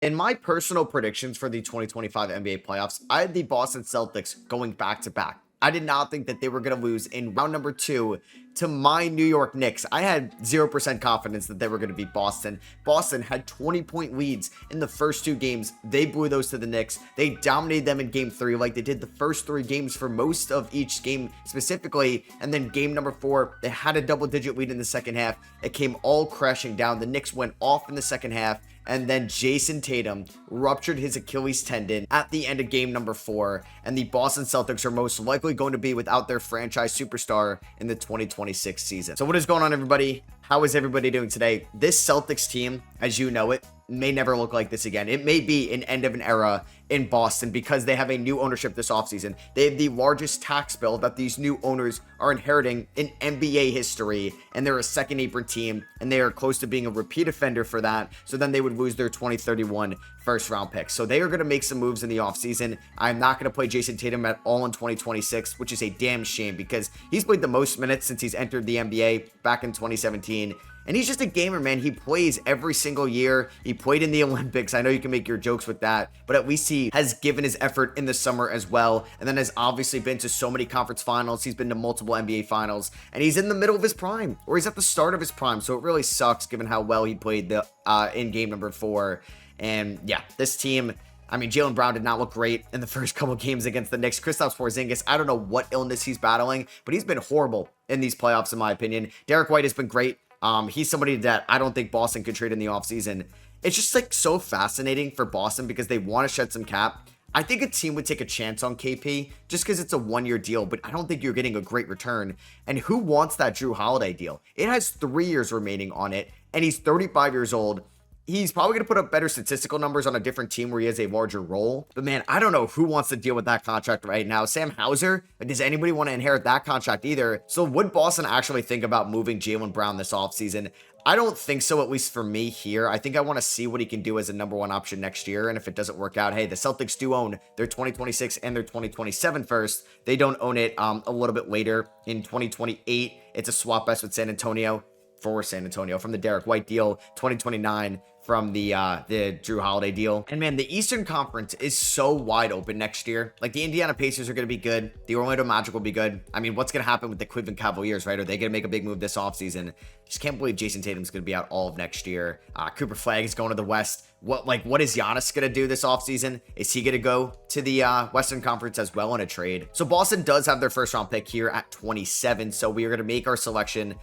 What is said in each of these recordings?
In my personal predictions for the 2025 NBA playoffs, I had the Boston Celtics going back to back. I did not think that they were going to lose in round number 2 to my New York Knicks. I had 0% confidence that they were going to beat Boston. Boston had 20-point leads in the first 2 games. They blew those to the Knicks. They dominated them in game 3 like they did the first 3 games for most of each game specifically. And then game number 4, they had a double-digit lead in the second half. It came all crashing down. The Knicks went off in the second half. And then Jason Tatum ruptured his Achilles tendon at the end of game number 4. And the Boston Celtics are most likely going to be without their franchise superstar in the 2026 season. So what is going on, everybody? How is everybody doing today? This Celtics team, as you know it, may never look like this again. It may be an end of an era in Boston because they have a new ownership this offseason. They have the largest tax bill that these new owners are inheriting in NBA history, and they're a second apron team, and they are close to being a repeat offender for that. So then they would lose their 2031 first round pick. So they are going to make some moves in the offseason. I'm not going to play Jason Tatum at all in 2026, which is a damn shame because he's played the most minutes since he's entered the NBA back in 2017. And he's just a gamer, man. He plays every single year. He played in the Olympics. I know you can make your jokes with that, but at least he has given his effort in the summer as well. And then has obviously been to so many conference finals. He's been to multiple NBA finals, and he's in the middle of his prime, or he's at the start of his prime. So it really sucks given how well he played the in game number 4. And yeah, this team, I mean, Jaylen Brown did not look great in the first couple games against the Knicks. Kristaps Porzingis, I don't know what illness he's battling, but he's been horrible in these playoffs, in my opinion. Derek White has been great. He's somebody that I don't think Boston could trade in the offseason. It's just like so fascinating for Boston because they want to shed some cap. I think a team would take a chance on KP just because it's a 1-year deal, but I don't think you're getting a great return. And who wants that Drew Holiday deal? It has 3 years remaining on it, and he's 35 years old. He's probably going to put up better statistical numbers on a different team where he has a larger role. But man, I don't know who wants to deal with that contract right now. Sam Hauser? Does anybody want to inherit that contract either? So would Boston actually think about moving Jaylen Brown this offseason? I don't think so, at least for me here. I think I want to see what he can do as a number 1 option next year. And if it doesn't work out, hey, the Celtics do own their 2026 and their 2027 first. They don't own it a little bit later in 2028. It's a swap best with San Antonio for San Antonio from the Derek White deal, 2029 from the Drew Holiday deal. And man, the Eastern Conference is so wide open next year. Like the Indiana Pacers are going to be good. The Orlando Magic will be good. I mean, what's going to happen with the Cleveland Cavaliers, right? Are they going to make a big move this offseason? Just can't believe Jason Tatum's going to be out all of next year. Cooper Flag is going to the West. What is Giannis going to do this offseason? Is he going to go to the Western Conference as well in a trade? So Boston does have their first round pick here at 27. So we are going to make our selection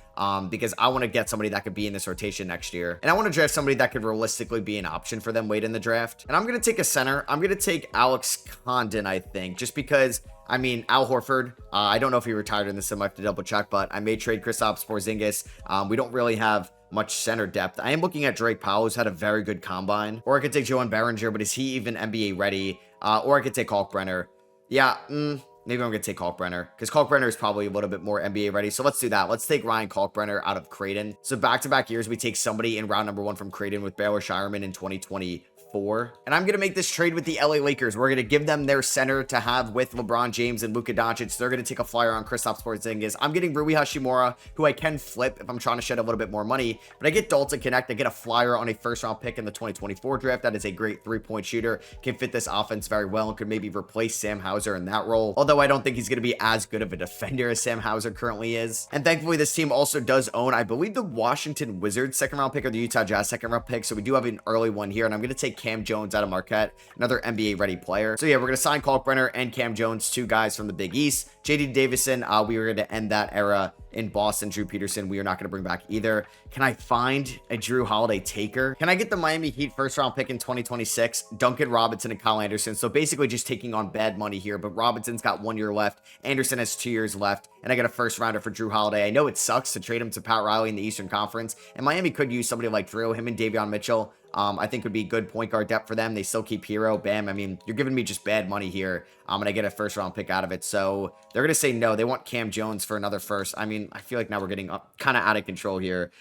because I want to get somebody that could be in this rotation next year. And I want to draft somebody that could realistically be an option for them late in the draft. And I'm going to take a center. I'm going to take Alex Condon, I think, just because, I mean, Al Horford, I don't know if he retired in this, I might have to double check, but I may trade Kristaps Porzingis. We don't really have much center depth. I am looking at Drake Powell, who's had a very good combine. Or I could take Joan Behringer, but is he even NBA ready? Or I could take Kalkbrenner. Yeah, maybe I'm going to take Kalkbrenner because Kalkbrenner is probably a little bit more NBA ready. So let's do that. Let's take Ryan Kalkbrenner out of Creighton. So back-to-back years, we take somebody in round number 1 from Creighton with Baylor Shireman in 2020. And I'm going to make this trade with the LA Lakers. We're going to give them their center to have with LeBron James and Luka Doncic. They're going to take a flyer on Kristaps Porzingis. I'm getting Rui Hachimura, who I can flip if I'm trying to shed a little bit more money. But I get Dalton Connect. I get a flyer on a first-round pick in the 2024 draft. That is a great 3-point shooter. Can fit this offense very well and could maybe replace Sam Hauser in that role. Although I don't think he's going to be as good of a defender as Sam Hauser currently is. And thankfully, this team also does own, I believe, the Washington Wizards second-round pick or the Utah Jazz second-round pick. So we do have an early one here. And I'm going to take Cam Jones out of Marquette, another NBA ready player. So yeah, we're going to sign Kalkbrenner and Cam Jones, 2 guys from the Big East. JD Davison, we were going to end that era in Boston. Drew Peterson, we are not going to bring back either. Can I find a Drew Holiday taker? Can I get the Miami Heat first round pick in 2026? Duncan Robinson and Kyle Anderson. So basically just taking on bad money here, but Robinson's got 1 year left. Anderson has 2 years left. And I got a first rounder for Drew Holiday. I know it sucks to trade him to Pat Riley in the Eastern Conference. And Miami could use somebody like Drew, him and Davion Mitchell. I think would be good point guard depth for them. They still keep Hero, Bam. I mean, you're giving me just bad money here. And I get a first round pick out of it. So they're going to say no. They want Cam Jones for another first. I mean, I feel like now we're getting kind of out of control here.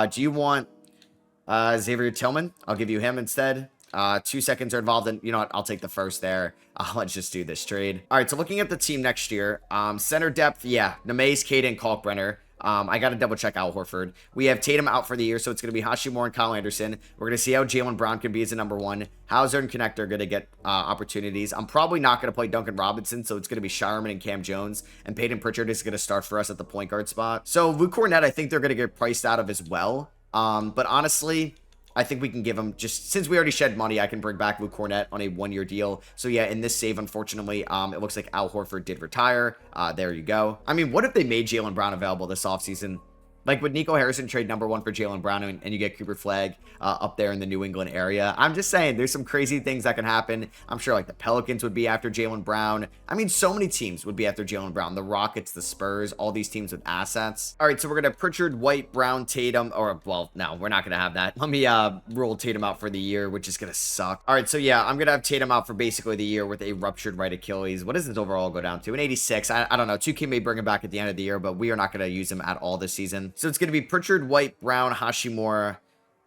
Do you want Xavier Tillman? I'll give you him instead. 2 seconds are involved, and you know what? I'll take the first there. Let's just do this trade. All right, so looking at the team next year, center depth, yeah, Nemes, Cade, and Kalkbrenner. I got to double check Al Horford. We have Tatum out for the year, so it's going to be Hashimura and Kyle Anderson. We're going to see how Jaylen Brown can be as a number one. Hauser and Connect are going to get opportunities. I'm probably not going to play Duncan Robinson, so it's going to be Shireman and Cam Jones. And Peyton Pritchard is going to start for us at the point guard spot. So Luke Cornett, I think they're going to get priced out of as well. But honestly, I think we can give him, just since we already shed money, I can bring back Luke Cornett on a 1-year deal. So yeah, in this save, unfortunately, it looks like Al Horford did retire. There you go. I mean, what if they made Jaylen Brown available this offseason? Like, would Nico Harrison trade number 1 for Jaylen Brown and you get Cooper Flagg up there in the New England area? I'm just saying, there's some crazy things that can happen. I'm sure, like, the Pelicans would be after Jaylen Brown. I mean, so many teams would be after Jaylen Brown. The Rockets, the Spurs, all these teams with assets. All right, so we're going to have Pritchard, White, Brown, Tatum. Or, well, no, we're not going to have that. Let me rule Tatum out for the year, which is going to suck. All right, so yeah, I'm going to have Tatum out for basically the year with a ruptured right Achilles. What does his overall go down to? An 86. I don't know. 2K may bring him back at the end of the year, but we are not going to use him at all this season. So it's going to be Pritchard, White, Brown, Hashimura.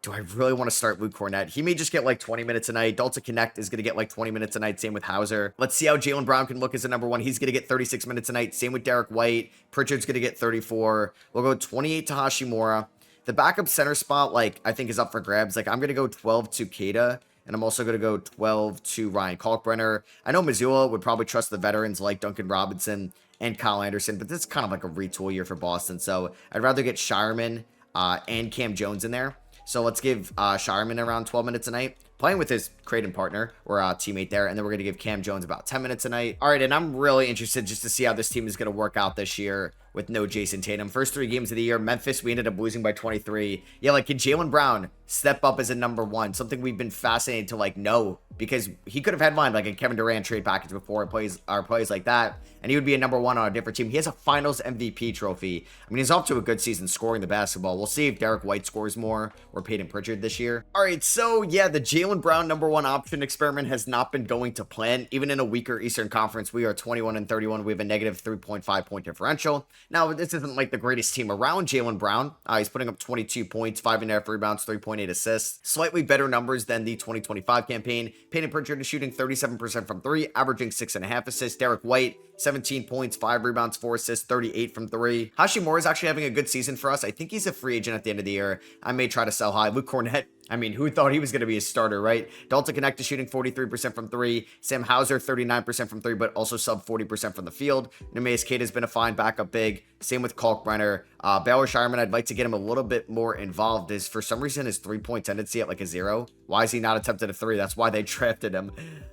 Do I really want to start Luke Cornett? He may just get like 20 minutes a night. Dalton Connect is going to get like 20 minutes a night. Same with Hauser. Let's see how Jaylen Brown can look as a number 1. He's going to get 36 minutes a night. Same with Derek White. Pritchard's going to get 34. We'll go 28 to Hashimura. The backup center spot, like, I think is up for grabs. Like, I'm going to go 12 to Keita. And I'm also going to go 12 to Ryan Kalkbrenner. I know Missoula would probably trust the veterans like Duncan Robinson and Kyle Anderson, but this is kind of like a retool year for Boston. So I'd rather get Shireman and Cam Jones in there. So let's give Shireman around 12 minutes a night, playing with his Creighton partner or teammate there. And then we're going to give Cam Jones about 10 minutes a night. All right, and I'm really interested just to see how this team is going to work out this year with no Jason Tatum. First 3 games of the year, Memphis, we ended up losing by 23. Yeah, like, can Jaylen Brown step up as a number 1? Something we've been fascinated to, like, know, because he could have headlined, like, a Kevin Durant trade package before plays like that, and he would be a number 1 on a different team. He has a finals MVP trophy. I mean, he's off to a good season scoring the basketball. We'll see if Derek White scores more or Peyton Pritchard this year. All right, so, yeah, the Jaylen Brown number 1 option experiment has not been going to plan. Even in a weaker Eastern Conference, we are 21-31. We have a negative 3.5 point differential. Now, this isn't like the greatest team around Jaylen Brown. He's putting up 22 points, 5.5 rebounds, 3.8 assists. Slightly better numbers than the 2025 campaign. Peyton Pritchard is shooting 37% from 3, averaging 6.5 assists. Derek White, 17 points, 5 rebounds, 4 assists, 38 from 3. Hashimura is actually having a good season for us. I think he's a free agent at the end of the year. I may try to sell high. Luke Cornett, I mean, who thought he was going to be a starter, right? Dalton Connect is shooting 43% from 3. Sam Hauser, 39% from 3, but also sub 40% from the field. Neemias Queta has been a fine backup big. Same with Kalkbrenner. Baylor Shireman, I'd like to get him a little bit more involved. Is for some reason his 3-point tendency at like a 0. Why is he not attempted a 3? That's why they drafted him.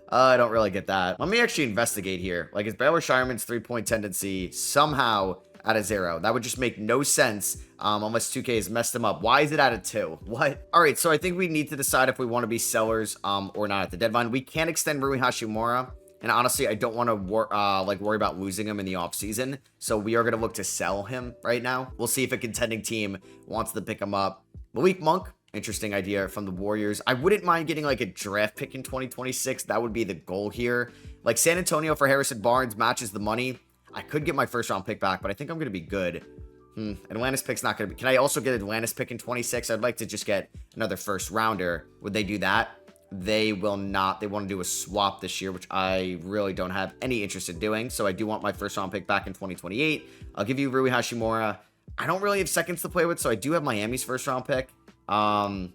I don't really get that. Let me actually investigate here. Like, is Baylor Shireman's 3-point tendency somehow at a 0? That would just make no sense unless 2K has messed him up. Why is it at a 2? What? All right, so I think we need to decide if we want to be sellers or not at the deadline. We can extend Rui Hashimura, and honestly, I don't want to worry about losing him in the offseason. So we are going to look to sell him right now. We'll see if a contending team wants to pick him up. Malik Monk, interesting idea from the Warriors. I wouldn't mind getting like a draft pick in 2026. That would be the goal here. Like, San Antonio for Harrison Barnes matches the money. I could get my first round pick back, but I think I'm going to be good. Atlantis pick's not going to be... Can I also get Atlantis pick in 26? I'd like to just get another first rounder. Would they do that? They will not. They want to do a swap this year, which I really don't have any interest in doing. So I do want my first round pick back in 2028. I'll give you Rui Hashimura. I don't really have seconds to play with, so I do have Miami's first round pick. All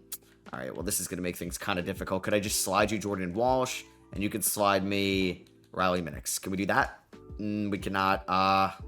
right, well, this is going to make things kind of difficult. Could I just slide you Jordan Walsh, and you could slide me Riley Minix? Can we do that? We cannot.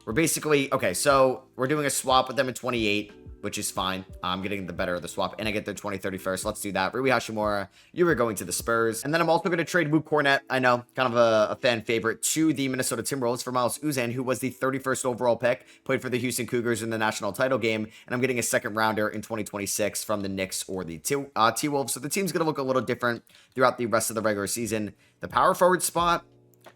We're basically... Okay, so we're doing a swap with them in 28, which is fine. I'm getting the better of the swap, and I get their 2031st. Let's do that. Rui Hashimura, you were going to the Spurs. And then I'm also going to trade Luke Cornett, I know, kind of a fan favorite, to the Minnesota Timberwolves for Miles Uzan, who was the 31st overall pick, played for the Houston Cougars in the national title game, and I'm getting a second rounder in 2026 from the Knicks or the T-Wolves. So the team's going to look a little different throughout the rest of the regular season. The power forward spot,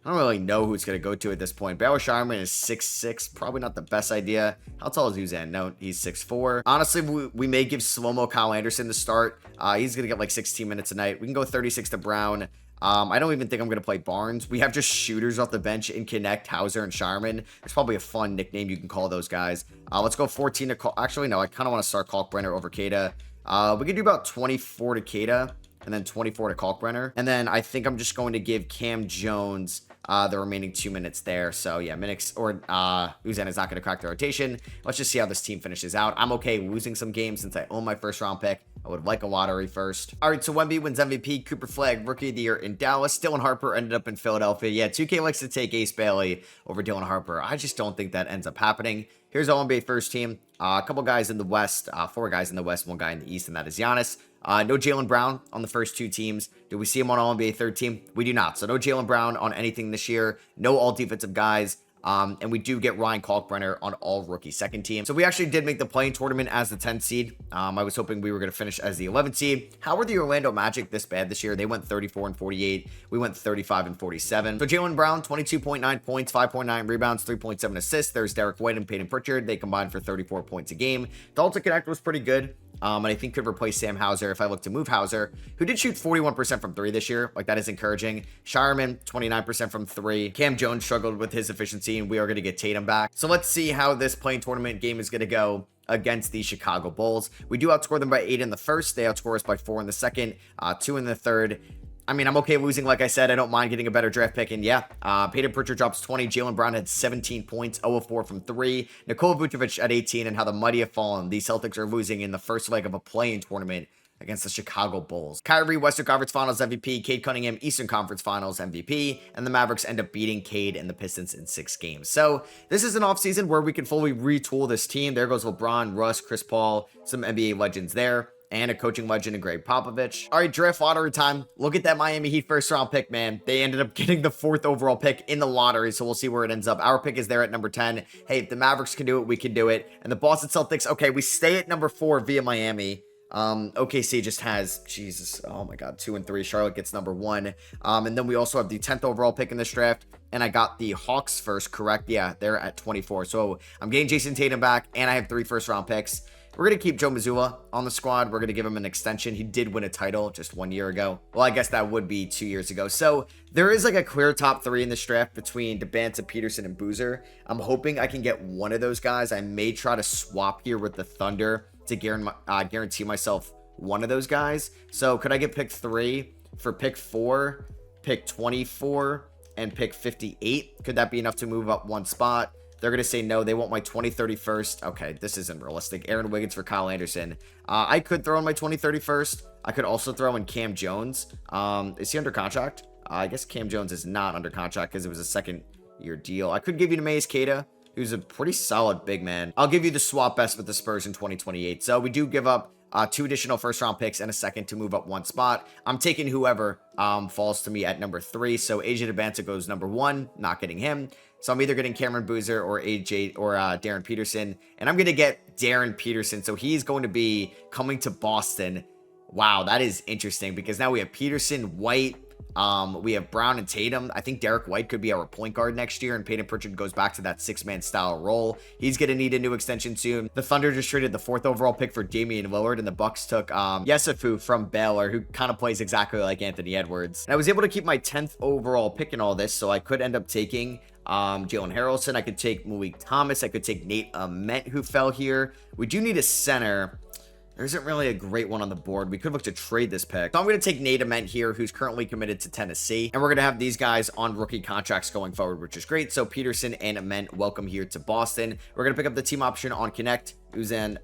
I don't really know who it's going to go to at this point. Baylor Shireman is 6'6", probably not the best idea. How tall is Uzan? No, he's 6'4". Honestly, we may give slow-mo Kyle Anderson the start. He's going to get like 16 minutes a night. We can go 36 to Brown. I don't even think I'm going to play Barnes. We have just shooters off the bench in Connect, Hauser, and Shireman. It's probably a fun nickname you can call those guys. Let's go 14 to... Actually, no, I kind of want to start Kalkbrenner over Keita. We could do about 24 to Keita. and then 24 to Kalkbrenner. And then I think I'm just going to give Cam Jones the remaining 2 minutes there. So yeah, Minix or Uzan is not going to crack the rotation. Let's just see how this team finishes out. I'm okay losing some games since I own my first round pick. I would like a lottery first. All right, so Wemby wins MVP, Cooper Flag, Rookie of the Year in Dallas. Dylan Harper ended up in Philadelphia. Yeah, 2K likes to take Ace Bailey over Dylan Harper. I just don't think that ends up happening. Here's our NBA first team. A couple guys in the West, 4 guys in the West, 1 guy in the East, and that is Giannis. No Jaylen Brown on the first 2 teams. Do we see him on All-NBA third team? We do not. So no Jaylen Brown on anything this year. No all defensive guys. And we do get Ryan Kalkbrenner on all rookie second team. So we actually did make the playing tournament as the 10th seed. I was hoping we were going to finish as the 11th seed. How were the Orlando Magic this bad this year? They went 34-48. We went 35-47. So Jaylen Brown, 22.9 points, 5.9 rebounds, 3.7 assists. There's Derek White and Peyton Pritchard. They combined for 34 points a game. Dalton Connect was pretty good. And I think could replace Sam Hauser if I look to move Hauser, who did shoot 41% from 3 this year. Like, that is encouraging. Shireman, 29% from 3. Cam Jones struggled with his efficiency, and we are going to get Tatum back. So let's see how this playing tournament game is going to go against the Chicago Bulls. We do outscore them by 8 in the first. They outscore us by 4 in the second, 2 in the third. I mean, I'm okay losing. Like I said, I don't mind getting a better draft pick. And yeah, Peyton Pritchard drops 20. Jaylen Brown had 17 points, 0 of 4 from 3. Nikola Vucevic at 18, and how the mighty have fallen. The Celtics are losing in the first leg of a play-in tournament against the Chicago Bulls. Kyrie, Western Conference Finals MVP. Cade Cunningham, Eastern Conference Finals MVP. And the Mavericks end up beating Cade and the Pistons in 6 games. So this is an offseason where we can fully retool this team. There goes LeBron, Russ, Chris Paul, some NBA legends there, and a coaching legend in Greg Popovich. All right, draft lottery time. Look at that Miami Heat first round pick, man. They ended up getting the 4th overall pick in the lottery, so we'll see where it ends up. Our pick is there at number 10. Hey, if the Mavericks can do it, we can do it. And the Boston Celtics, okay, we stay at number 4 via Miami. OKC just has, Jesus, oh my God, 2 and 3. Charlotte gets number 1. And then we also have the 10th overall pick in this draft. And I got the Hawks first, correct? Yeah, they're at 24. So I'm getting Jason Tatum back, and I have 3 first-round picks. We're going to keep Joe Mazzulla on the squad. We're going to give him an extension. He did win a title just 1 year ago. Well, I guess that would be 2 years ago. So there is like a clear top 3 in this draft between DeBanza, Peterson, and Boozer. I'm hoping I can get one of those guys. I may try to swap here with the Thunder to guarantee myself one of those guys. So could I get pick 3 for pick 4, pick 24, and pick 58? Could that be enough to move up 1 spot? They're going to say no. They want my 2031st. Okay, this isn't realistic. Aaron Wiggins for Kyle Anderson. I could throw in my 2031st. I could also throw in Cam Jones. Is he under contract? I guess Cam Jones is not under contract because it was a second-year deal. I could give you Nemesis Queta, who's a pretty solid big man. I'll give you the swap best with the Spurs in 2028. So we do give up 2 additional first-round picks and a second to move up 1 spot. I'm taking whoever falls to me at number 3. So AJ DeBanza goes number 1, not getting him. So I'm either getting Cameron Boozer or AJ or Darren Peterson, and I'm going to get Darren Peterson. So he's going to be coming to Boston. Wow, that is interesting because now we have Peterson, White, we have Brown and Tatum. I think Derek White could be our point guard next year, and Peyton Pritchard goes back to that 6-man style role. He's going to need a new extension soon. The Thunder just traded the 4th overall pick for Damian Lillard, and the Bucks took Yesufu from Baylor, who kind of plays exactly like Anthony Edwards. And I was able to keep my 10th overall pick in all this, so I could end up taking Jalen Harrelson. I could take Malik Thomas. I could take Nate Ament, who fell here. We do need a center. There isn't really a great one on the board. We could look to trade this pick. So I'm going to take Nate Ament here, who's currently committed to Tennessee. And we're going to have these guys on rookie contracts going forward, which is great. So Peterson and Ament, welcome here to Boston. We're going to pick up the team option on Connect, Uzan,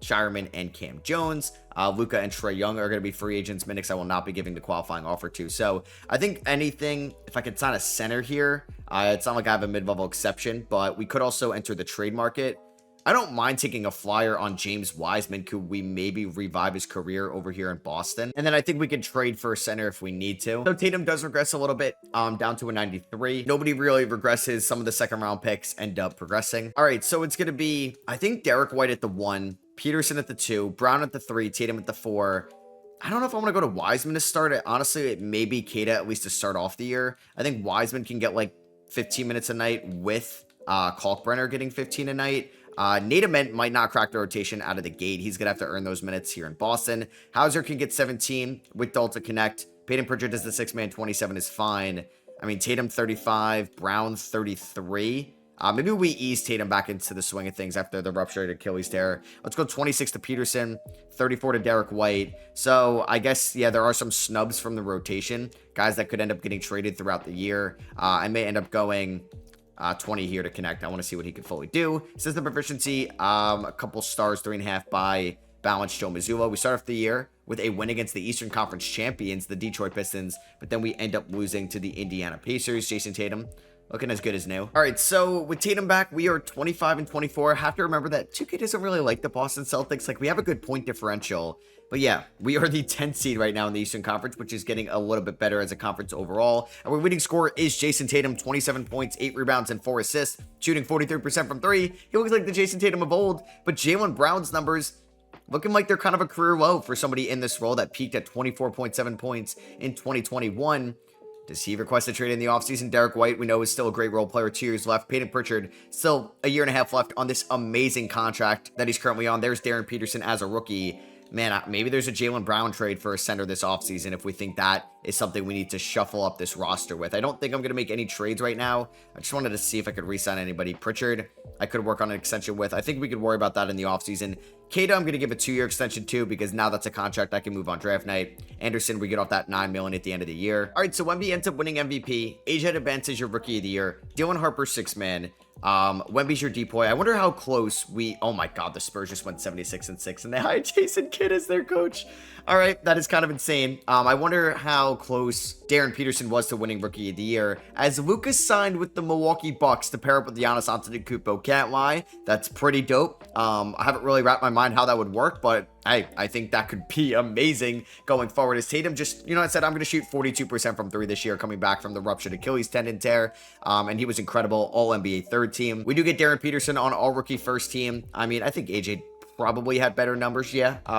Shireman, and Cam Jones. Luka and Trae Young are going to be free agents. Minix I will not be giving the qualifying offer to. So I think anything, if I could sign a center here, it's not like I have a mid-level exception, but we could also enter the trade market. I don't mind taking a flyer on James Wiseman. Could we maybe revive his career over here in Boston? And then I think we could trade for a center if we need to. So Tatum does regress a little bit, down to a 93. Nobody really regresses. Some of the second round picks end up progressing. All right, so it's going to be, I think Derek White at the 1, Peterson at the 2, Brown at the 3, Tatum at the 4. I don't know if I want to go to Wiseman to start it. Honestly, it may be Queta at least to start off the year. I think Wiseman can get like 15 minutes a night with Kalkbrenner getting 15 a night. Nate Ament might not crack the rotation out of the gate. He's going to have to earn those minutes here in Boston. Hauser can get 17 with Dalton Connect. Peyton Pritchard does the 6-man, 27 is fine. I mean, Tatum 35, Brown 33. Maybe we ease Tatum back into the swing of things after the ruptured Achilles tear. Let's go 26 to Peterson, 34 to Derek White. So I guess, yeah, there are some snubs from the rotation, guys that could end up getting traded throughout the year. I may end up going 20 here to connect. I want to see what he can fully do. System proficiency, a couple stars, 3.5 by balanced Joe Mazzulla. We start off the year with a win against the Eastern Conference champions, the Detroit Pistons, but then we end up losing to the Indiana Pacers. Jason Tatum looking as good as new. All right, so with Tatum back, we are 25 and 24. Have to remember that 2K doesn't really like the Boston Celtics. Like, we have a good point differential. But yeah, we are the 10th seed right now in the Eastern Conference, which is getting a little bit better as a conference overall. Our leading scorer is Jason Tatum, 27 points, 8 rebounds, and 4 assists, shooting 43% from 3. He looks like the Jason Tatum of old, but Jaylen Brown's numbers looking like they're kind of a career low for somebody in this role that peaked at 24.7 points in 2021. Does he request a trade in the offseason? Derek White, we know, is still a great role player. 2 years left. Peyton Pritchard, still a year and a half left on this amazing contract that he's currently on. There's Darren Peterson as a rookie. Man, maybe there's a Jaylen Brown trade for a center this offseason if we think that is something we need to shuffle up this roster with. I don't think I'm going to make any trades right now. I just wanted to see if I could re-sign anybody. Pritchard, I could work on an extension with. I think we could worry about that in the offseason. Kata, I'm going to give a 2-year extension to because now that's a contract I can move on draft night. Anderson, we get off that $9 million at the end of the year. All right, so Wemby ends up winning MVP. AJ advances your rookie of the year. Dylan Harper, 6-man. Wemby's your depoy. I wonder how close oh my god, the Spurs just went 76-6 and they hired Jason Kidd as their coach. All right, that is kind of insane. I wonder how close Darren Peterson was to winning rookie of the year as Lucas signed with the Milwaukee Bucks to pair up with Giannis Antetokounmpo. Can't lie, that's pretty dope. I haven't really wrapped my mind how that would work, but I think that could be amazing going forward as Tatum just, I said I'm going to shoot 42% from 3 this year coming back from the ruptured Achilles tendon tear. And he was incredible, all NBA third team. We do get Darren Peterson on all rookie first team. I mean, I think AJ probably had better numbers,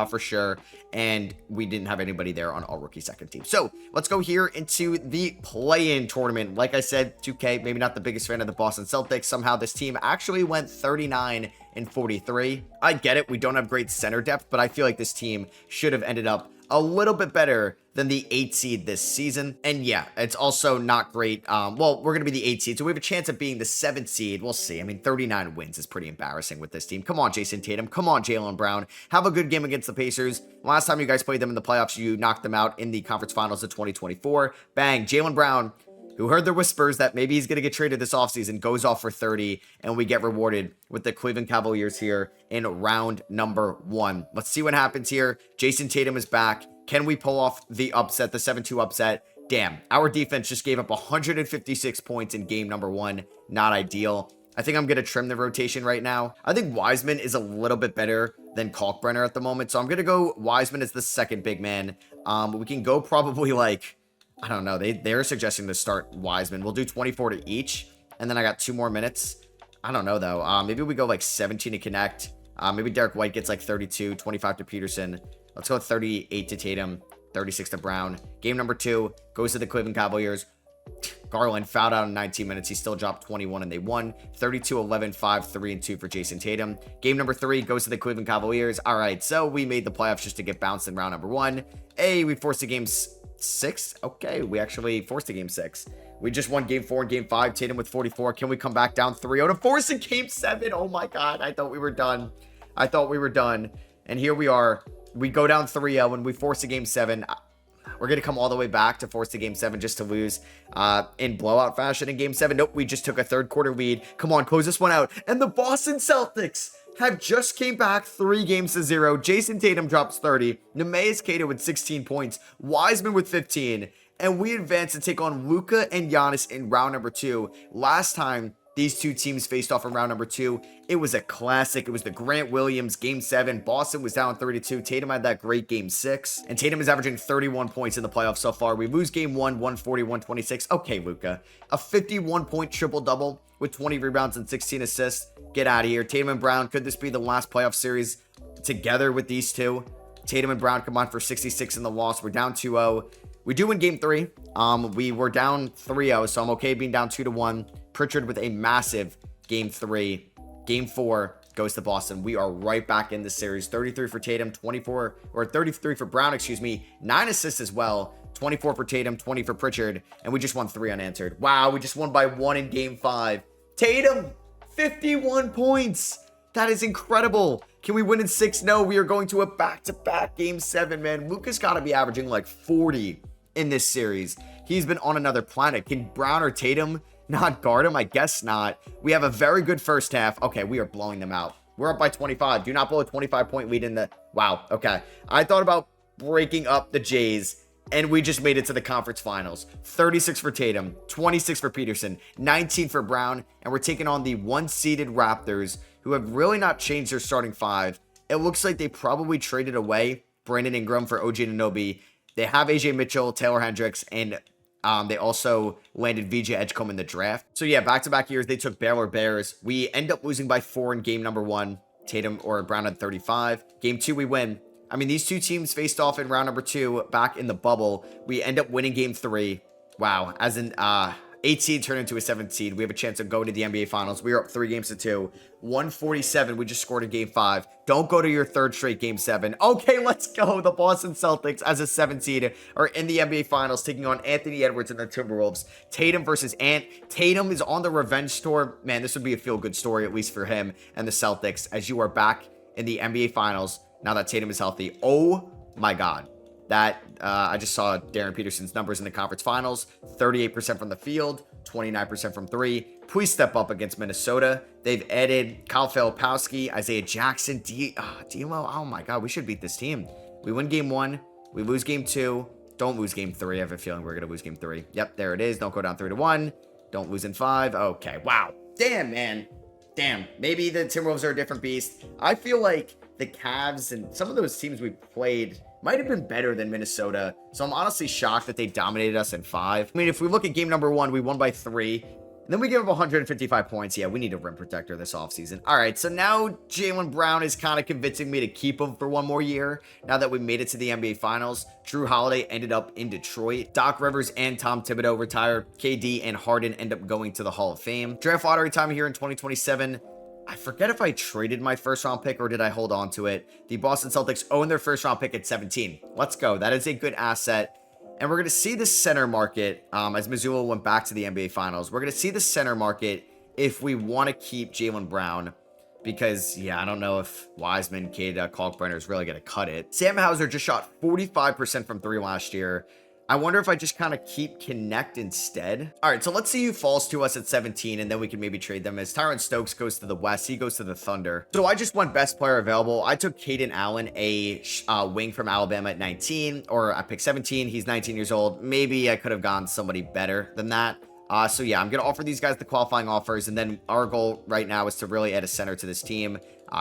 for sure. And we didn't have anybody there on all rookie second team. So let's go here into the play-in tournament. Like I said, 2K, maybe not the biggest fan of the Boston Celtics. Somehow this team actually went 39 and 43. I get it, we don't have great center depth, but I feel like this team should have ended up a little bit better than the 8 seed this season. And yeah, it's also not great. Well, we're going to be the 8 seed, so we have a chance of being the 7th seed. We'll see. I mean, 39 wins is pretty embarrassing with this team. Come on, Jason Tatum. Come on, Jaylen Brown. Have a good game against the Pacers. Last time you guys played them in the playoffs, you knocked them out in the conference finals of 2024. Bang. Jaylen Brown, who heard the whispers that maybe he's going to get traded this offseason, goes off for 30, and we get rewarded with the Cleveland Cavaliers here in round number 1. Let's see what happens here. Jason Tatum is back. Can we pull off the upset, the 7-2 upset? Damn, our defense just gave up 156 points in game number 1. Not ideal. I think I'm going to trim the rotation right now. I think Wiseman is a little bit better than Kalkbrenner at the moment, so I'm going to go Wiseman as the second big man. We can go probably like, I don't know. They're suggesting to start Wiseman. We'll do 24 to each, and then I got 2 more minutes. I don't know, though. Maybe we go like 17 to connect. Maybe Derek White gets like 32, 25 to Peterson. Let's go 38 to Tatum, 36 to Brown. Game number 2 goes to the Cleveland Cavaliers. Garland fouled out in 19 minutes. He still dropped 21 and they won. 32, 11, 5, 3, and 2 for Jason Tatum. Game number 3 goes to the Cleveland Cavaliers. All right, so we made the playoffs just to get bounced in round number 1. Hey, we forced a game 6. Okay, we actually forced a game 6. We just won game 4 and game 5. Tatum with 44. Can we come back down 3-0 to force a game 7? Oh my God, I thought we were done. And here we are. We go down 3-0 and we force a game 7. We're going to come all the way back to force the game 7 just to lose in blowout fashion in game 7. Nope, we just took a third quarter lead. Come on, close this one out. And the Boston Celtics have just came back 3 games to 0. Jason Tatum drops 30. Neemias Queta with 16 points. Wiseman with 15. And we advance to take on Luka and Giannis in round number 2. Last time these two teams faced off in round number 2, it was a classic. It was the Grant Williams game 7. Boston was down 32. Tatum had that great game 6. And Tatum is averaging 31 points in the playoffs so far. We lose game 1, 140, 126. Okay, Luka. A 51-point triple-double with 20 rebounds and 16 assists. Get out of here. Tatum and Brown, could this be the last playoff series together with these two? Tatum and Brown combined for 66 in the loss. We're down 2-0. We do win game 3. We were down 3-0, so I'm okay being down 2-1. Pritchard with a massive game 3. Game 4 goes to Boston. We are right back in the series. 33 for Tatum, 33 for Brown, 9 assists as well. 24 for Tatum, 20 for Pritchard, and we just won 3 unanswered. Wow, we just won by 1 in game 5. Tatum, 51 points. That is incredible. Can we win in 6? No, we are going to a back-to-back game 7, man. Luka's got to be averaging like 40 in this series. He's been on another planet. Can Brown or Tatum not guard him? I guess not. We have a very good first half. Okay, we are blowing them out. We're up by 25. Do not blow a 25-point lead in the... Wow, okay. I thought about breaking up the Jays, and we just made it to the conference finals. 36 for Tatum, 26 for Peterson, 19 for Brown, and we're taking on the one-seeded Raptors, who have really not changed their starting 5. It looks like they probably traded away Brandon Ingram for OG Anunoby. They have AJ Mitchell, Taylor Hendricks, and they also landed VJ Edgecombe in the draft. So yeah, back-to-back years, they took Baylor Bears. We end up losing by 4 in game number 1. Tatum or Brown had 35. Game 2, we win. I mean, these two teams faced off in round number 2 back in the bubble. We end up winning game 3. Wow, as an 8 seed turned into a 7 seed. We have a chance of going to the NBA Finals. We are up 3 games to 2. 147 we just scored in game 5. Don't go to your 3rd straight game 7. Okay, let's go. The Boston Celtics as a 7 seed are in the NBA Finals taking on Anthony Edwards and the Timberwolves. Tatum versus Ant. Tatum is on the revenge tour. Man, this would be a feel-good story, at least for him and the Celtics, as you are back in the NBA Finals now that Tatum is healthy. Oh my God. That, I just saw Darren Peterson's numbers in the conference finals. 38% from the field, 29% from 3. Please step up against Minnesota. They've added Kyle Filipowski, Isaiah Jackson, D'Lo. Oh my God, we should beat this team. We win game 1. We lose game 2. Don't lose game 3. I have a feeling we're going to lose game 3. Yep, there it is. Don't go down 3-1. Don't lose in 5. Okay, wow. Damn, man. Damn. Maybe the Timberwolves are a different beast. I feel like the Cavs and some of those teams we played might have been better than Minnesota. So I'm honestly shocked that they dominated us in 5. I mean, if we look at game number 1, we won by 3. And then we give up 155 points. Yeah, we need a rim protector this offseason. All right, so now Jaylen Brown is kind of convincing me to keep him for 1 more year. Now that we made it to the NBA Finals, Drew Holiday ended up in Detroit. Doc Rivers and Tom Thibodeau retire. KD and Harden end up going to the Hall of Fame. Draft lottery time here in 2027. I forget if I traded my first-round pick or did I hold on to it. The Boston Celtics own their first-round pick at 17. Let's go. That is a good asset. And we're going to see the center market, as Missoula went back to the NBA Finals. We're going to see the center market if we want to keep Jaylen Brown. Because, yeah, I don't know if Wiseman, Cade, Kalkbrenner is really going to cut it. Sam Hauser just shot 45% from 3 last year. I wonder if I just kind of keep Connect instead. All right, so let's see who falls to us at 17, and then we can maybe trade them. As Tyron Stokes goes to the West, he goes to the Thunder. So I just went best player available. I took Caden Allen, a wing from Alabama at 19, or I picked 17. He's 19 years old. Maybe I could have gone somebody better than that. So yeah, I'm going to offer these guys the qualifying offers, and then our goal right now is to really add a center to this team.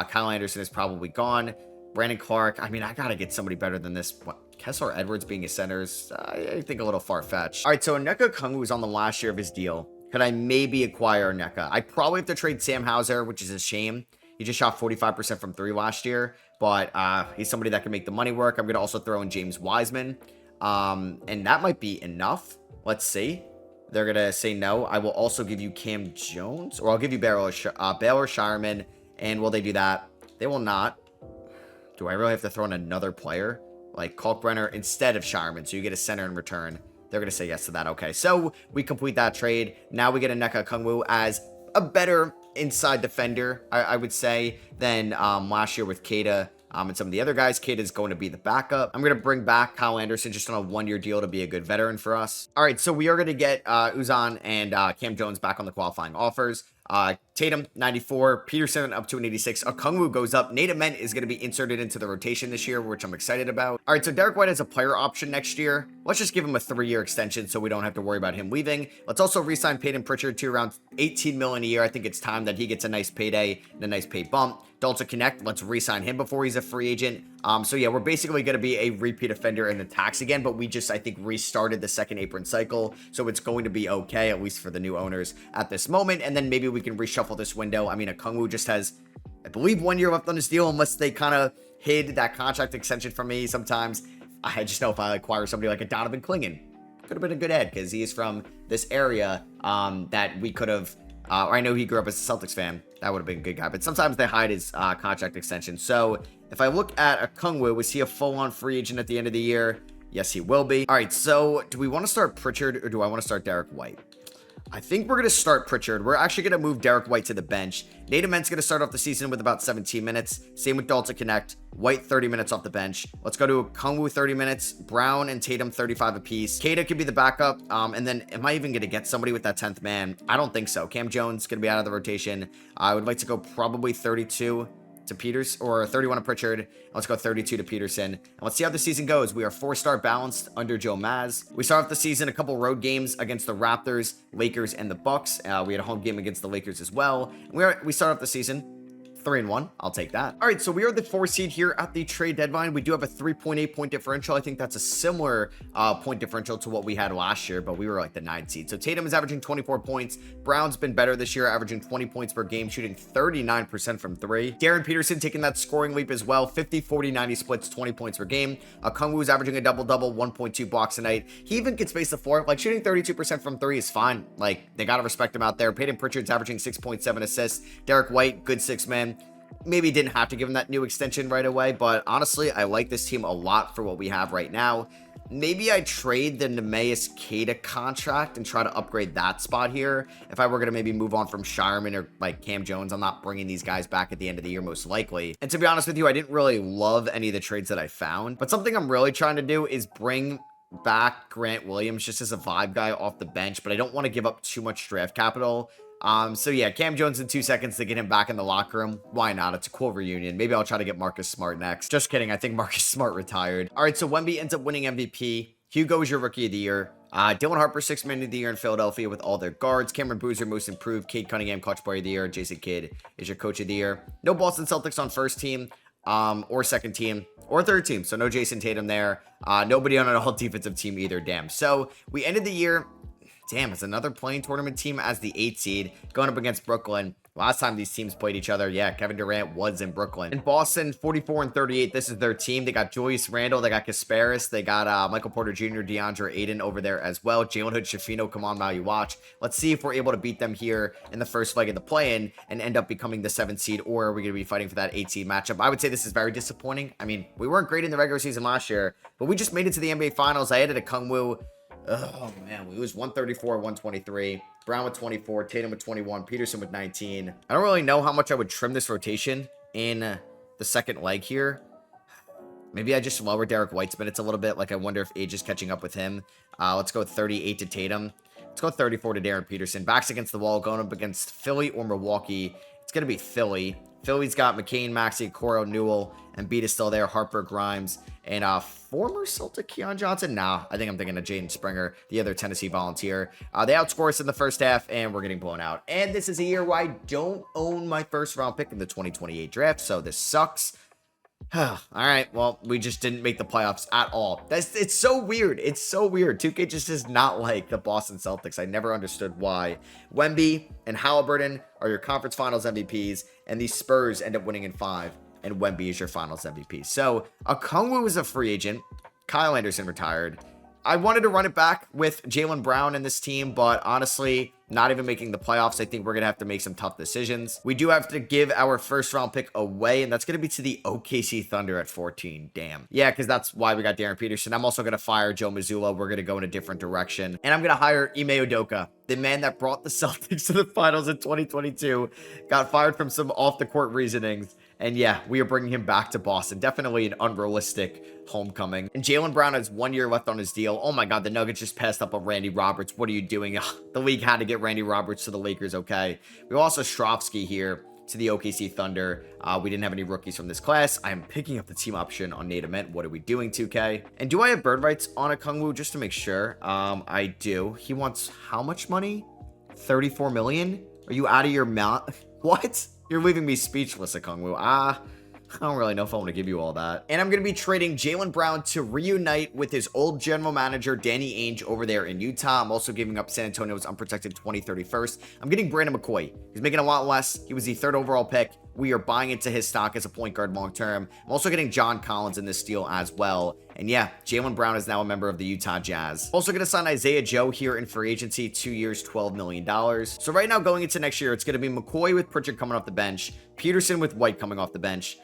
Kyle Anderson is probably gone. Brandon Clark, I mean, I got to get somebody better than this. What? Kessler Edwards being a center is, I think, a little far-fetched. All right, so Onyeka Okongwu was on the last year of his deal. Could I maybe acquire Onyeka? I probably have to trade Sam Hauser, which is a shame. He just shot 45% from 3 last year, but he's somebody that can make the money work. I'm going to also throw in James Wiseman, and that might be enough. Let's see. They're going to say no. I will also give you Cam Jones, or I'll give you Baylor Shireman, and will they do that? They will not. Do I really have to throw in another player? Like Kalkbrenner instead of Shireman, so you get a center in return. They're going to say yes to that. Okay, so we complete that trade. Now we get Onyeka Okongwu as a better inside defender, I would say, than last year with Keita and some of the other guys. Keita is going to be the backup. I'm going to bring back Kyle Anderson just on a 1-year deal to be a good veteran for us. All right, so we are going to get Uzan and Cam Jones back on the qualifying offers. Tatum, 94. Peterson up to an 86. Okongwu goes up. Nate Ament is going to be inserted into the rotation this year, which I'm excited about. All right, so Derek White has a player option next year. Let's just give him a 3-year extension so we don't have to worry about him leaving. Let's also re-sign Peyton Pritchard to around $18 million a year. I think it's time that he gets a nice payday and a nice pay bump. Dalton Connect, let's re-sign him before he's a free agent. So yeah, we're basically going to be a repeat offender in the tax again, but we just, I think, restarted the second apron cycle. So it's going to be okay, at least for the new owners at this moment. And then maybe we can reshuffle this window. I mean, Okongwu just has, I believe, 1 year left on his deal, unless they kind of hid that contract extension from me sometimes. I just know if I acquire somebody like a Donovan Clingan, could have been a good ad because he is from this area that we could have, or I know he grew up as a Celtics fan. That would have been a good guy. But sometimes they hide his contract extension. So if I look at Okongwu, was he a full-on free agent at the end of the year? Yes, he will be. All right, so do we want to start Pritchard or do I want to start Derek White? I think we're going to start Pritchard. We're actually going to move Derek White to the bench. Nate Ament's going to start off the season with about 17 minutes. Same with Dalton Connect. White 30 minutes off the bench. Let's go to Kungwu 30 minutes. Brown and Tatum 35 apiece. Kata could be the backup. And then am I even going to get somebody with that 10th man? I don't think so. Cam Jones going to be out of the rotation. I would like to go probably 32 to Peters, or 31 to Pritchard. Let's go 32 to Peterson. And let's see how the season goes. We are 4-star balanced under Joe Maz. We start off the season a couple road games against the Raptors, Lakers, and the Bucks. We had a home game against the Lakers as well. We start off the season 3-1. I'll take that. All right, so we are the 4 seed here at the trade deadline. We do have a 3.8 point differential. I think that's a similar point differential to what we had last year, but we were like the 9 seed. So Tatum is averaging 24 points. Brown's been better this year, averaging 20 points per game, shooting 39% from 3. Darren Peterson taking that scoring leap as well. 50, 40, 90 splits, 20 points per game. Kungwu's averaging a double-double, 1.2 blocks a night. He even can space the floor. Like, shooting 32% from 3 is fine. Like, they got to respect him out there. Peyton Pritchard's averaging 6.7 assists. Derek White, good 6-man. Maybe didn't have to give him that new extension right away, but honestly, I like this team a lot for what we have right now. Maybe I trade the Nemeas Kata contract and try to upgrade that spot here. If I were going to maybe move on from Shireman or like Cam Jones, I'm not bringing these guys back at the end of the year, most likely. And to be honest with you, I didn't really love any of the trades that I found, but something I'm really trying to do is bring back Grant Williams just as a vibe guy off the bench, but I don't want to give up too much draft capital. So yeah, Cam Jones in 2 seconds to get him back in the locker room. Why not? It's a cool reunion. Maybe I'll try to get Marcus Smart next. Just kidding. I think Marcus Smart retired. All right, so Wemby ends up winning MVP. Hugo is your rookie of the year. Dylan Harper, 6th man of the year in Philadelphia with all their guards. Cameron Boozer, most improved. Cade Cunningham, clutch player of the year. Jason Kidd is your coach of the year. No Boston Celtics on first team, or second team, or third team. So no Jason Tatum there. Nobody on an all defensive team either. Damn. So we ended the year. Damn, it's another playing tournament team as the 8 seed going up against Brooklyn. Last time these teams played each other, yeah, Kevin Durant was in Brooklyn. In Boston, 44-38, this is their team. They got Julius Randle, they got Kasparis, they got Michael Porter Jr., DeAndre Ayton over there as well. Jalen Hood, Shafino, come on, now you watch. Let's see if we're able to beat them here in the first leg of the play-in and end up becoming the 7th seed, or are we going to be fighting for that 8 seed matchup? I would say this is very disappointing. I mean, we weren't great in the regular season last year, but we just made it to the NBA Finals. I added a Kungwu. Oh, man, we lose 134, 123. Brown with 24, Tatum with 21, Peterson with 19. I don't really know how much I would trim this rotation in the second leg here. Maybe I just lower Derek White's minutes a little bit. Like, I wonder if age is catching up with him. Let's go 38 to Tatum. Let's go 34 to Darren Peterson. Backs against the wall, going up against Philly or Milwaukee. It's going to be Philly. Philly's got McCain, Maxey, Coro, Newell, and Embiid is still there. Harper, Grimes, and former Celtic Keon Johnson. Nah, I think I'm thinking of Jaden Springer, the other Tennessee Volunteer. They outscore us in the first half, and we're getting blown out. And this is a year where I don't own my first round pick in the 2028 draft, so this sucks. All right, well, we just didn't make the playoffs at all. It's so weird. It's so weird. 2K just does not like the Boston Celtics. I never understood why. Wemby and Halliburton are your conference finals MVPs, and the Spurs end up winning in 5, and Wemby is your finals MVP. So, Okongwu is a free agent. Kyle Anderson retired. I wanted to run it back with Jaylen Brown in this team, but honestly, not even making the playoffs. I think we're going to have to make some tough decisions. We do have to give our first round pick away, and that's going to be to the OKC Thunder at 14. Damn. Yeah, because that's why we got Darren Peterson. I'm also going to fire Joe Mazzulla. We're going to go in a different direction. And I'm going to hire Ime Udoka, the man that brought the Celtics to the finals in 2022, got fired from some off-the-court reasonings. And yeah, we are bringing him back to Boston. Definitely an unrealistic homecoming. And Jaylen Brown has 1 year left on his deal. Oh my God, the Nuggets just passed up on Randy Roberts. What are you doing? Ugh, the league had to get Randy Roberts to the Lakers, okay? We also Ostrovsky here to the OKC Thunder. We didn't have any rookies from this class. I am picking up the team option on Nate Ament. What are we doing, 2K? And do I have bird rights on Okongwu just to make sure? I do. He wants how much money? 34 million? Are you out of your mouth? What? You're leaving me speechless, Okongwu. I don't really know if I want to give you all that. And I'm going to be trading Jaylen Brown to reunite with his old general manager, Danny Ainge, over there in Utah. I'm also giving up San Antonio's unprotected 2031st. I'm getting Brandon McCoy. He's making a lot less. He was the 3rd overall pick. We are buying into his stock as a point guard long term. I'm also getting John Collins in this deal as well. And yeah, Jaylen Brown is now a member of the Utah Jazz. Also going to sign Isaiah Joe here in free agency, 2 years, $12 million. So right now going into next year, it's going to be McCoy with Pritchard coming off the bench, Peterson with White coming off the bench,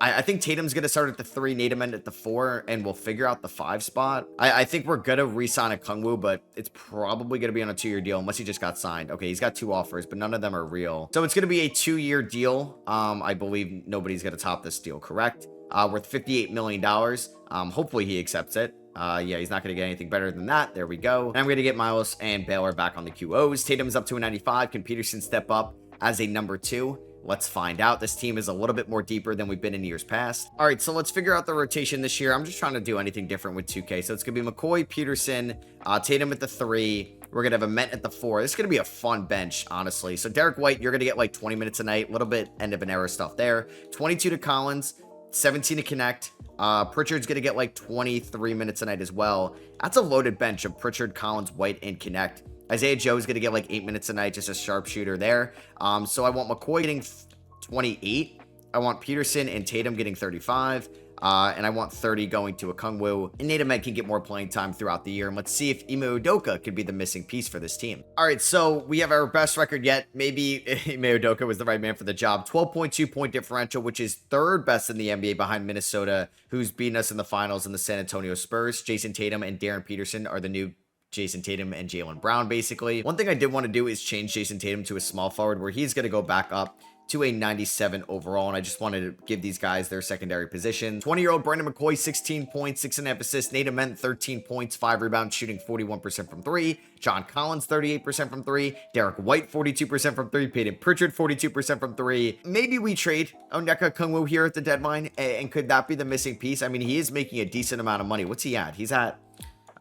I think Tatum's going to start at the 3, Natum at the 4, and we'll figure out the 5 spot. I think we're going to re-sign a Kungwu, but it's probably going to be on a 2-year deal unless he just got signed. Okay, he's got 2 offers, but none of them are real. So it's going to be a 2-year deal. I believe nobody's going to top this deal, correct? Worth $58 million. Hopefully he accepts it. Yeah, he's not going to get anything better than that. There we go. And I'm going to get Miles and Baylor back on the QOs. Tatum's up to a 95. Can Peterson step up as a number 2? Let's find out. This team is a little bit more deeper than we've been in years past. All right, so let's figure out the rotation this year. I'm just trying to do anything different with 2K. So it's going to be McCoy, Peterson, Tatum at the 3. We're going to have Ament at the 4. This is going to be a fun bench, honestly. So Derek White, you're going to get like 20 minutes a night. A little bit end of an era stuff there. 22 to Collins, 17 to Connect. Pritchard's going to get like 23 minutes a night as well. That's a loaded bench of Pritchard, Collins, White, and Connect. Isaiah Joe is going to get like 8 minutes a night, just a sharpshooter there. So I want McCoy getting 28. I want Peterson and Tatum getting 35. And I want 30 going to a Kungwu. And Natum can get more playing time throughout the year. And let's see if Ime Udoka could be the missing piece for this team. All right, so we have our best record yet. Maybe Ime Udoka was the right man for the job. 12.2 point differential, which is 3rd best in the NBA behind Minnesota, who's beaten us in the finals in the San Antonio Spurs. Jason Tatum and Darren Peterson are the new Jason Tatum and Jaylen Brown, basically. One thing I did want to do is change Jason Tatum to a small forward where he's going to go back up to a 97 overall, and I just wanted to give these guys their secondary position. 20-year-old Brandon McCoy, 16 points, 6.5 assists. Nate Ament, 13 points, 5 rebounds, shooting 41% from 3. John Collins, 38% from 3. Derek White, 42% from 3. Peyton Pritchard, 42% from 3. Maybe we trade Onyeka Okongwu here at the deadline, and could that be the missing piece? I mean, he is making a decent amount of money. What's he at? He's at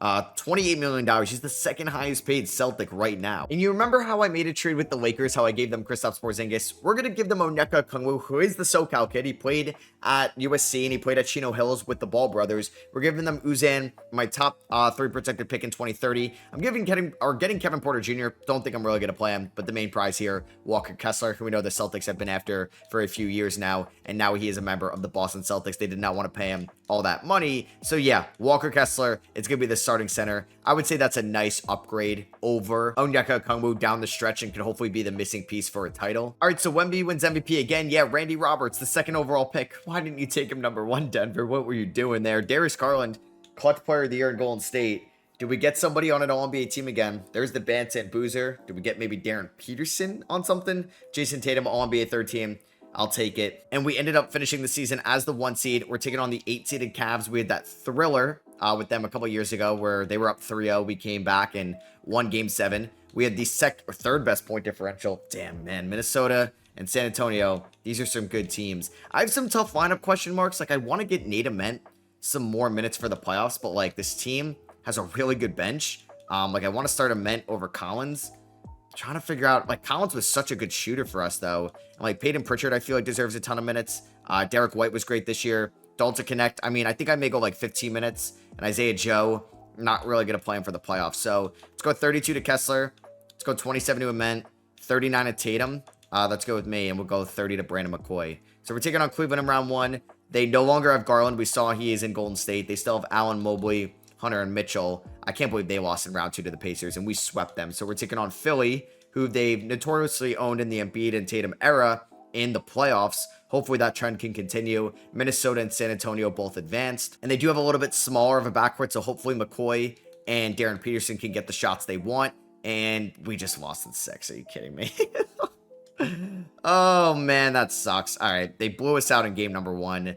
$28 million. He's the second highest paid Celtic right now. And you remember how I made a trade with the Lakers, how I gave them Kristaps Porzingis? We're going to give them Onyeka Okongwu, who is the SoCal kid. He played at USC and he played at Chino Hills with the Ball brothers. We're giving them Uzan, my top 3 protected pick in 2030. I'm getting Kevin Porter Jr. Don't think I'm really going to play him, but the main prize here, Walker Kessler, who we know the Celtics have been after for a few years now, and now he is a member of the Boston Celtics. They did not want to pay him all that money. So yeah, Walker Kessler, it's going to be the starting center. I would say that's a nice upgrade over Onyeka Okongwu down the stretch and could hopefully be the missing piece for a title. All right, so Wemby wins MVP again. Yeah, Randy Roberts, the 2nd overall pick. Why didn't you take him number 1, Denver? What were you doing there? Darius Garland, clutch player of the year in Golden State. Did we get somebody on an All-NBA team again? There's the Bantan Boozer. Did we get maybe Darren Peterson on something? Jason Tatum, All-NBA 3rd team. I'll take it. And we ended up finishing the season as the 1 seed. We're taking on the 8-seeded Cavs. We had that thriller with them a couple years ago where they were up 3-0. We came back and won Game 7. We had the 3rd best point differential. Damn, man. Minnesota and San Antonio, these are some good teams. I have some tough lineup question marks. Like, I want to get Nate Ament some more minutes for the playoffs, but like this team has a really good bench. Like I want to start Ament over Collins. Trying to figure out, like, Collins was such a good shooter for us, though. And, like, Peyton Pritchard, I feel like, deserves a ton of minutes. Derek White was great this year. Dalton Connect, I mean, I think I may go, like, 15 minutes. And Isaiah Joe, not really going to play him for the playoffs. So, let's go 32 to Kessler. Let's go 27 to Ament. 39 to Tatum. Let's go with me, and we'll go 30 to Brandon McCoy. So, we're taking on Cleveland in round 1. They no longer have Garland. We saw he is in Golden State. They still have Allen Mobley, Hunter, and Mitchell. I can't believe they lost in round 2 to the Pacers, and we swept them. So we're taking on Philly, who they've notoriously owned in the Embiid and Tatum era in the playoffs. Hopefully that trend can continue. Minnesota and San Antonio both advanced. And they do have a little bit smaller of a backcourt, so hopefully McCoy and Darren Peterson can get the shots they want. And we just lost in 6. Are you kidding me? Oh, man, that sucks. All right, they blew us out in game number 1.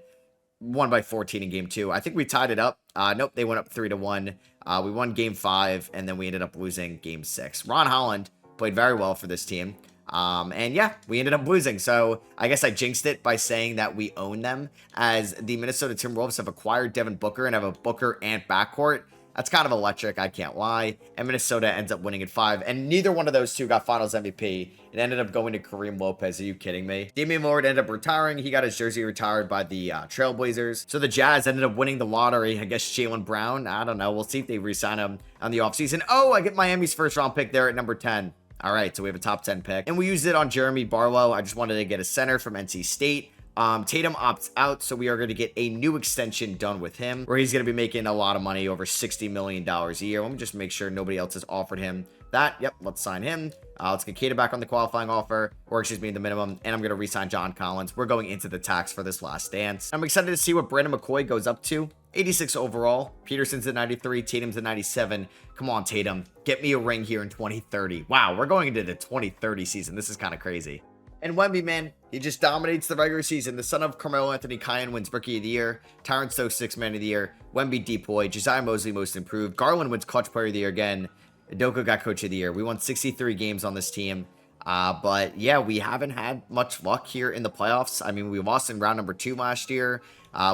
Won by 14 in game 2. I think we tied it up. Nope, they went up 3-1. We won game 5, and then we ended up losing game 6. Ron Holland played very well for this team. And yeah, we ended up losing. So I guess I jinxed it by saying that we own them, as the Minnesota Timberwolves have acquired Devin Booker and have a Booker and backcourt. That's kind of electric, I can't lie. And Minnesota ends up winning at 5. And neither one of those two got finals MVP. It ended up going to Kareem Lopez. Are you kidding me? Damian Lillard ended up retiring. He got his jersey retired by the Trailblazers. So the Jazz ended up winning the lottery. I guess Jaylen Brown, I don't know. We'll see if they re-sign him on the offseason. Oh, I get Miami's 1st round pick there at number 10. All right, so we have a top 10 pick. And we used it on Jeremy Barlow. I just wanted to get a center from NC State. Tatum opts out, so we are going to get a new extension done with him, where he's going to be making a lot of money, over $60 million a year. Let me just make sure nobody else has offered him that. Yep, let's sign him. Let's get Kata back on the qualifying offer, or excuse me, the minimum, and I'm going to re-sign John Collins. We're going into the tax for this last dance. I'm excited to see what Brandon McCoy goes up to. 86 overall. Peterson's at 93. Tatum's at 97. Come on, Tatum. Get me a ring here in 2030. Wow, we're going into the 2030 season. This is kind of crazy. And Wemby, man, he just dominates the regular season. The son of Carmelo Anthony Kyan wins Rookie of the Year. Tyron Stokes, Sixth Man of the Year. Wemby, Depoy. Josiah Mosley, Most Improved. Garland wins Clutch Player of the Year again. Udoka got Coach of the Year. We won 63 games on this team. But yeah, we haven't had much luck here in the playoffs. I mean, we lost in round number 2 last year.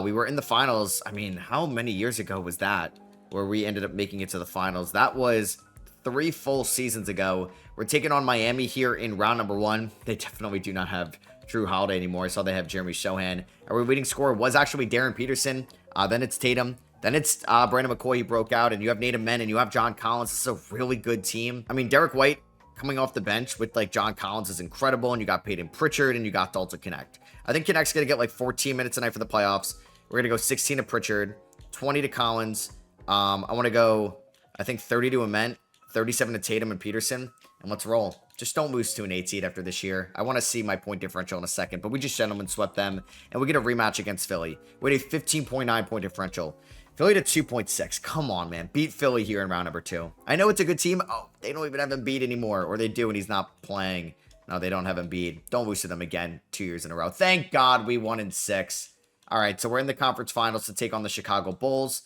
We were in the finals. I mean, how many years ago was that where we ended up making it to the finals? That was 3 full seasons ago. We're taking on Miami here in round number 1. They definitely do not have Drew Holiday anymore. I saw they have Jeremy Sohan. Our leading scorer was actually Darren Peterson. Then it's Tatum. Then it's Brandon McCoy. He broke out. And you have Native Men and you have John Collins. This is a really good team. I mean, Derek White coming off the bench with like John Collins is incredible. And you got Peyton Pritchard and you got Dalton Connect. I think Connect's going to get like 14 minutes tonight for the playoffs. We're going to go 16 to Pritchard, 20 to Collins. I want to go, I think, 30 to Ament, 37 to Tatum and Peterson. And let's roll. Just don't lose to an 8 seed after this year. I want to see my point differential in a second, but we just gentlemen swept them, and we get a rematch against Philly. We had a 15.9 point differential. Philly to 2.6. Come on, man. Beat Philly here in round number 2. I know it's a good team. Oh, they don't even have Embiid anymore, or they do, and he's not playing. No, they don't have Embiid. Don't lose to them again 2 years in a row. Thank God we won in 6. All right, so we're in the conference finals to take on the Chicago Bulls,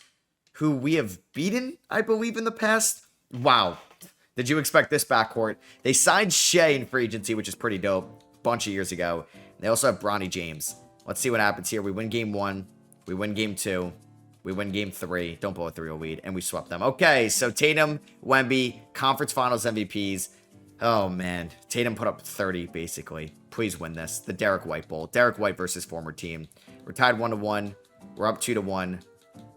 who we have beaten, I believe, in the past. Wow. Did you expect this backcourt? They signed Shea in free agency, which is pretty dope, a bunch of years ago. They also have Bronny James. Let's see what happens here. We win game 1. We win game 2. We win game 3. Don't blow a 3-0 lead. And we swept them. Okay, so Tatum, Wemby, conference finals MVPs. Oh, man. Tatum put up 30, basically. Please win this. The Derek White Bowl. Derek White versus former team. We're tied 1-1. We're up 2-1.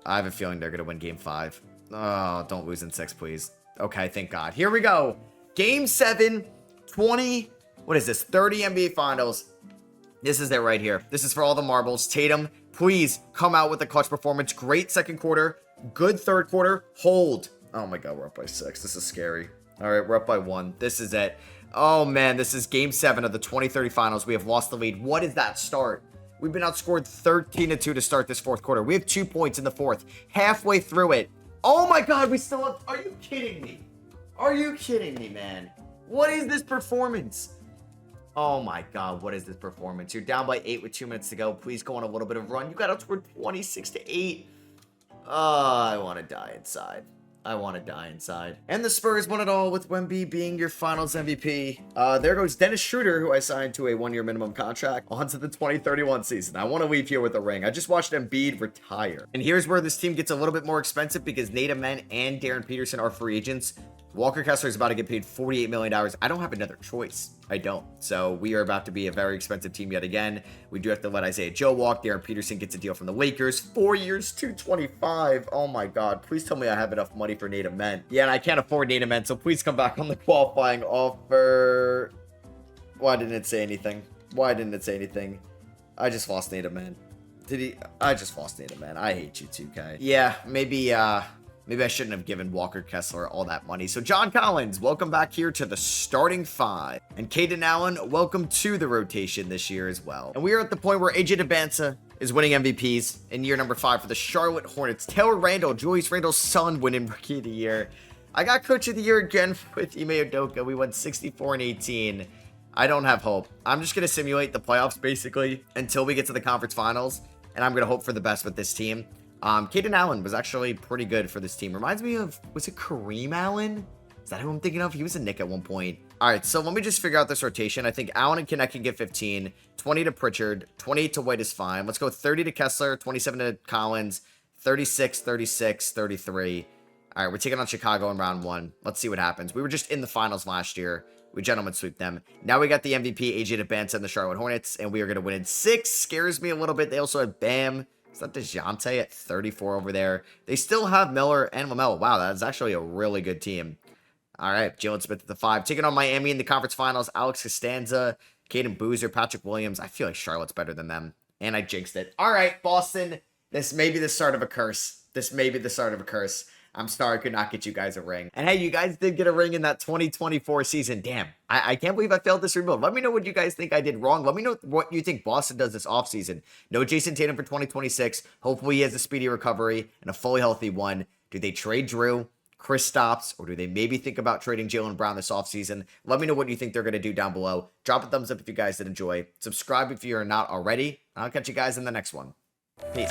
I have a feeling they're going to win game 5. Oh, don't lose in 6, please. Okay, thank God. Here we go. Game 7, 20. What is this? 30 NBA Finals. This is it right here. This is for all the marbles. Tatum, please come out with a clutch performance. Great second quarter. Good third quarter. Hold. Oh my God, we're up by 6. This is scary. All right, we're up by 1. This is it. Oh man, this is game 7 of the 2030 Finals. We have lost the lead. What is that start? We've been outscored 13-2 to start this fourth quarter. We have 2 points in the fourth. Halfway through it. Oh my God, we still have... Are you kidding me? Are you kidding me, man? What is this performance? Oh my God, what is this performance? You're down by 8 with 2 minutes to go. Please go on a little bit of run. You got outscored 26-8. I want to die inside. I want to die inside. And the Spurs won it all with Wemby being your finals MVP. There goes Dennis Schroeder, who I signed to a 1-year minimum contract, onto the 2031 season. I want to leave here with a ring. I just watched Embiid retire. And here's where this team gets a little bit more expensive because Nate Amen and Darren Peterson are free agents. Walker Kessler is about to get paid $48 million. I don't have another choice. I don't. So we are about to be a very expensive team yet again. We do have to let Isaiah Joe walk. Darren Peterson gets a deal from the Lakers. 4 years, $225. Oh my God. Please tell me I have enough money for Nate Amen. Yeah, and I can't afford Nate Amen, so please come back on the qualifying offer. Why didn't it say anything? Why didn't it say anything? I just lost Nate Amen. Did he? I just lost Nate Amen. I hate you, 2K. Yeah, maybe I shouldn't have given Walker Kessler all that money. So John Collins, welcome back here to the starting 5. And Caden Allen, welcome to the rotation this year as well. And we are at the point where AJ DeBanza is winning MVPs in year number 5 for the Charlotte Hornets. Taylor Randall, Julius Randall's son, winning Rookie of the Year. I got Coach of the Year again with Ime Udoka. We went 64-18. I don't have hope. I'm just going to simulate the playoffs basically until we get to the conference finals. And I'm going to hope for the best with this team. Caden Allen was actually pretty good for this team. Reminds me of, was it Kareem Allen? Is that who I'm thinking of? He was a Knick at one point. All right, so let me just figure out this rotation. I think Allen and Connect can get 15, 20 to Pritchard, 28 to White is fine. Let's go 30 to Kessler, 27 to Collins, 36, 36, 33. All right, we're taking on Chicago in round 1. Let's see what happens. We were just in the finals last year. We gentlemen sweep them. Now we got the MVP, AJ DeBanza and the Charlotte Hornets, and we are going to win in 6. Scares me a little bit. They also have Bam. Is that DeJounte at 34 over there? They still have Miller and LaMelo. Wow, that's actually a really good team. All right, Jalen Smith at the 5. Taking on Miami in the conference finals. Alex Costanza, Caden Boozer, Patrick Williams. I feel like Charlotte's better than them. And I jinxed it. All right, Boston. This may be the start of a curse. This may be the start of a curse. I'm sorry I could not get you guys a ring. And hey, you guys did get a ring in that 2024 season. Damn, I can't believe I failed this rebuild. Let me know what you guys think I did wrong. Let me know what you think Boston does this offseason. No Jason Tatum for 2026. Hopefully he has a speedy recovery and a fully healthy one. Do they trade Drew, Kristaps, or do they maybe think about trading Jaylen Brown this offseason? Let me know what you think they're going to do down below. Drop a thumbs up if you guys did enjoy. Subscribe if you are not already. I'll catch you guys in the next one. Peace.